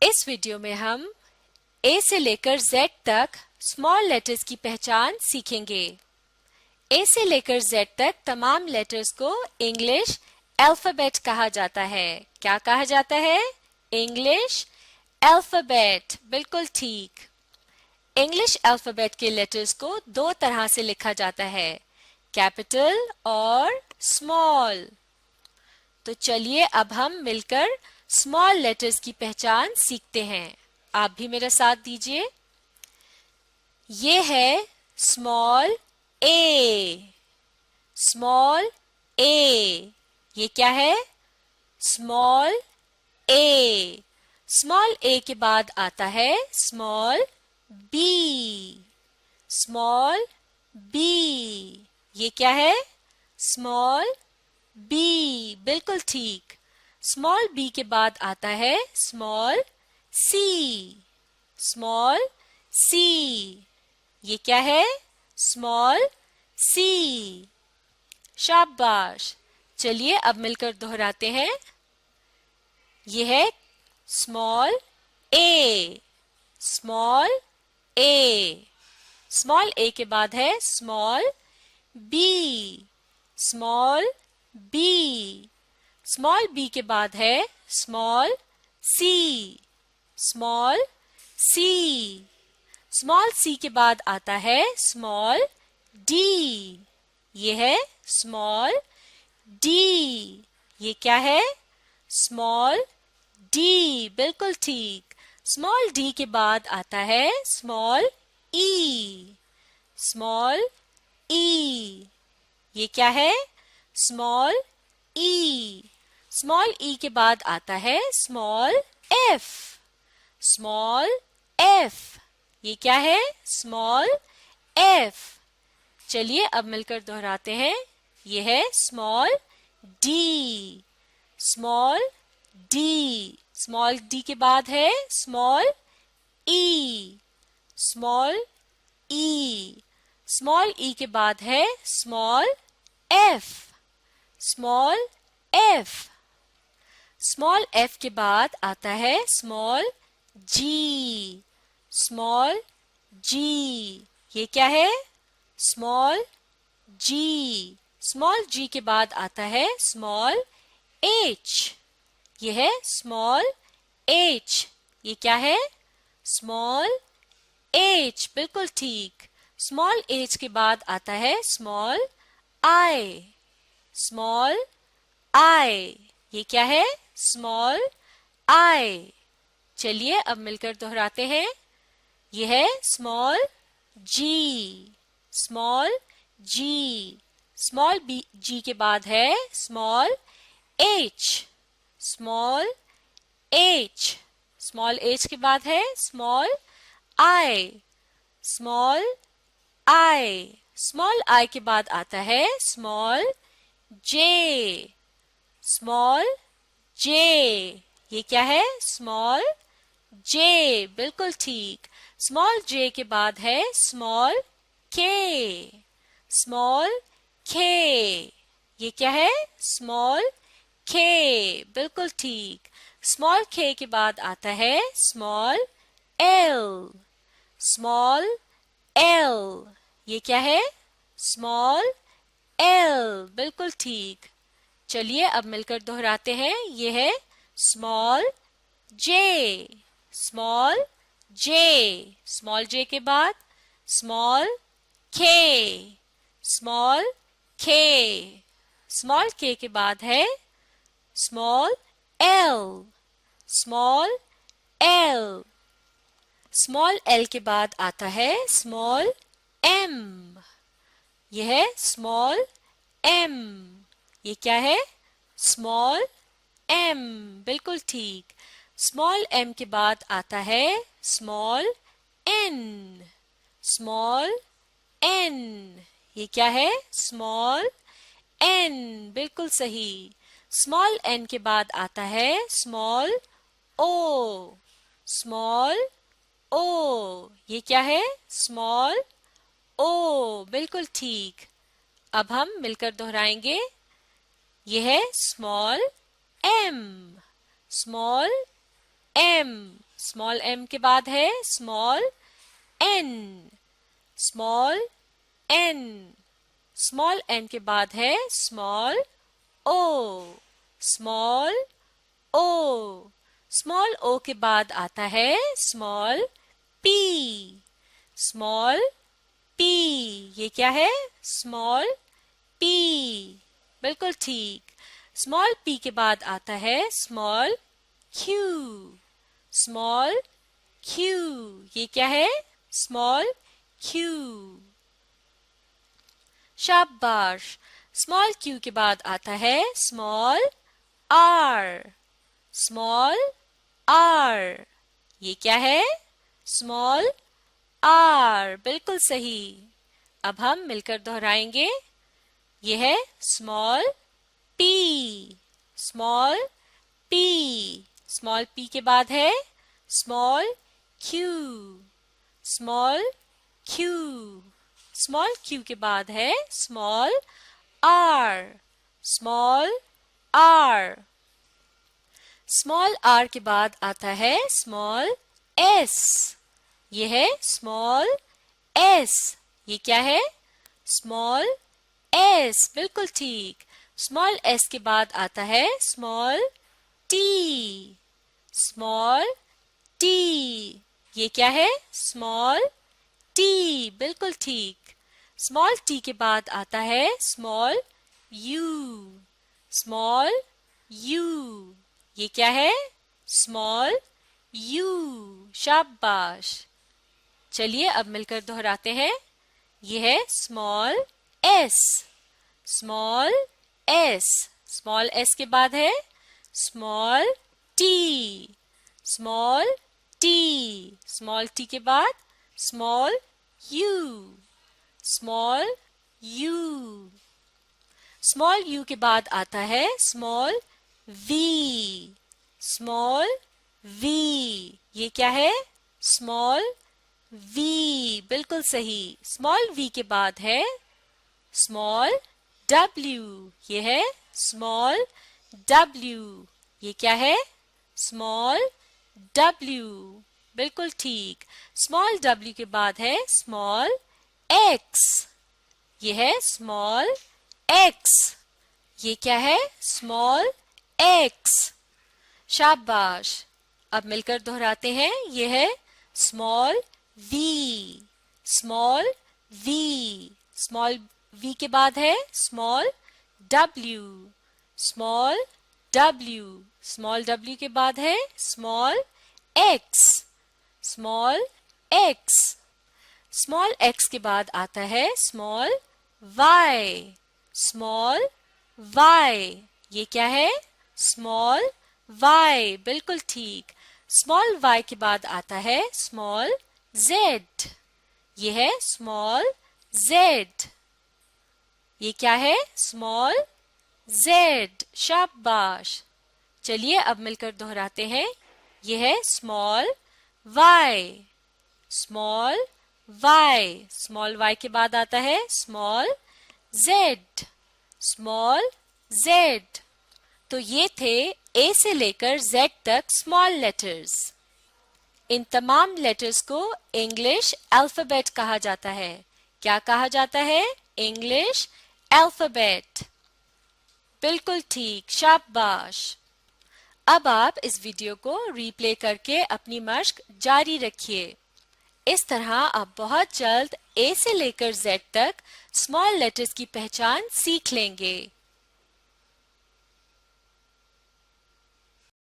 इस वीडियो में हम ए से लेकर जेड तक स्मॉल लेटर्स की पहचान सीखेंगे। ए से लेकर जेड तक तमाम लेटर्स को इंग्लिश अल्फाबेट कहा जाता है। क्या कहा जाता है? English alphabet. बिल्कुल ठीक। इंग्लिश अल्फाबेट के लेटर्स को दो तरह से लिखा जाता है, कैपिटल और स्मॉल। तो चलिए अब हम मिलकर स्मॉल लेटर्स की पहचान सीखते हैं। आप भी मेरा साथ दीजिए। ये है स्मॉल ए। स्मॉल ए। ये क्या है? Small A. स्मॉल ए के बाद आता है स्मॉल बी। Small B. ये क्या है? Small B. बिल्कुल ठीक। स्मॉल बी के बाद आता है स्मॉल सी। स्मॉल सी। ये क्या है? Small C. शाबाश। चलिए अब मिलकर दोहराते हैं। ये है small A. Small A. Small A के बाद है small B. Small B. Small B के बाद है small C. Small C. Small C के बाद आता है स्मॉल डी। ये है स्मॉल डी। ये क्या है? Small D. बिल्कुल ठीक। स्मॉल डी के बाद आता है स्मॉल ई। स्मॉल ई। ये क्या है? स्मॉल ई। स्मॉल ई के बाद आता है स्मॉल एफ। Small F. ये क्या है? Small F. चलिए अब मिलकर दोहराते हैं। ये है small D. Small D. Small D के बाद है स्मॉल ई। स्मॉल ई। स्मॉल ई के बाद है small F. Small F. Small F के बाद आता है स्मॉल जी। स्मॉल जी। ये क्या है? स्मॉल जी। स्मॉल जी के बाद आता है स्मॉल एच। ये है स्मॉल एच। ये क्या है? Small H. बिल्कुल ठीक। स्मॉल एच के बाद आता है स्मॉल आई। Small I. ये क्या है? Small I. चलिए अब मिलकर दोहराते हैं। ये है स्मॉल जी। स्मॉल जी। स्मॉल बी जी के बाद है small H. Small H. Small H के बाद है small I. Small I. Small I के बाद आता है स्मॉल जे। स्मॉल जे। ये क्या है? स्मॉल जे। बिल्कुल ठीक। स्मॉल जे के बाद है स्मॉल के। स्मॉल के। ये क्या है? स्मॉल के। बिल्कुल ठीक। स्मॉल के के बाद आता है स्मॉल एल। Small L. ये क्या है? Small L. बिल्कुल ठीक। चलिए अब मिलकर दोहराते हैं। ये है स्मॉल जे। स्मॉल जे। स्मॉल जे के बाद स्मॉल के। स्मॉल के। स्मॉल के के बाद है small L. Small L. Small L के बाद आता है स्मॉल एम। यह है स्मॉल एम। ये क्या है? Small M. बिल्कुल ठीक। स्मॉल एम के बाद आता है स्मॉल एन। Small N. ये क्या है? Small n. बिल्कुल सही। स्मॉल एन के बाद आता है स्मॉल ओ। स्मॉल ओ। ये क्या है? Small o. बिल्कुल ठीक। अब हम मिलकर दोहराएंगे। यह है small m. Small m. Small m के बाद है small n, small n, small n के बाद है small o, small o, small o के बाद आता है स्मॉल p, स्मॉल p, ये क्या है? स्मॉल p, बिल्कुल ठीक। स्मॉल p के बाद आता है स्मॉल q, स्मॉल q, ये क्या है? Small q। शाबाश। स्मॉल q के बाद आता है स्मॉल r, स्मॉल r, ये क्या है? स्मॉल r, बिल्कुल सही। अब हम मिलकर दोहराएंगे। ये है small p, small p, small p के बाद है small q, small q, small q के बाद है small r, small r, small r के बाद आता है स्मॉल s, ये है स्मॉल s, ये क्या है? स्मॉल s, बिल्कुल ठीक। स्मॉल s के बाद आता है स्मॉल t, स्मॉल t, ये क्या है? स्मॉल t, बिल्कुल ठीक। स्मॉल t के बाद आता है स्मॉल u, स्मॉल u, ये क्या है? स्मॉल u, शाबाश। चलिए अब मिलकर दोहराते हैं। ये है small s, small s, small s के बाद है small t, small t, small t के बाद small u, small u, small u के बाद आता है स्मॉल v, स्मॉल v, ये क्या है? स्मॉल v, बिल्कुल सही। स्मॉल v के बाद है स्मॉल w, ये है स्मॉल w, ये क्या है? स्मॉल w, बिल्कुल ठीक। स्मॉल w के बाद है स्मॉल x, ये है स्मॉल x, ये क्या है? स्मॉल x, शाबाश। अब मिलकर दोहराते हैं। ये है small v, small v, small v के बाद है small w, small w, small w के बाद है small x, small x, small x के बाद आता है स्मॉल y, स्मॉल y, ये क्या है? स्मॉल y, बिल्कुल ठीक। स्मॉल y के बाद आता है स्मॉल z, ये है स्मॉल z, ये क्या है? स्मॉल z, शाबाश। चलिए अब मिलकर दोहराते हैं। ये है small y, small y, small y के बाद आता है स्मॉल z, स्मॉल z। तो ये थे A से लेकर Z तक स्मॉल लेटर्स। इन तमाम लेटर्स को इंग्लिश अल्फाबेट कहा जाता है। क्या कहा जाता है? इंग्लिश अल्फाबेट, बिल्कुल ठीक, शाबाश। अब आप इस वीडियो को रीप्ले करके अपनी मशक जारी रखिए। इस तरह आप बहुत जल्द A से लेकर Z तक स्मॉल लेटर्स की पहचान सीख लेंगे।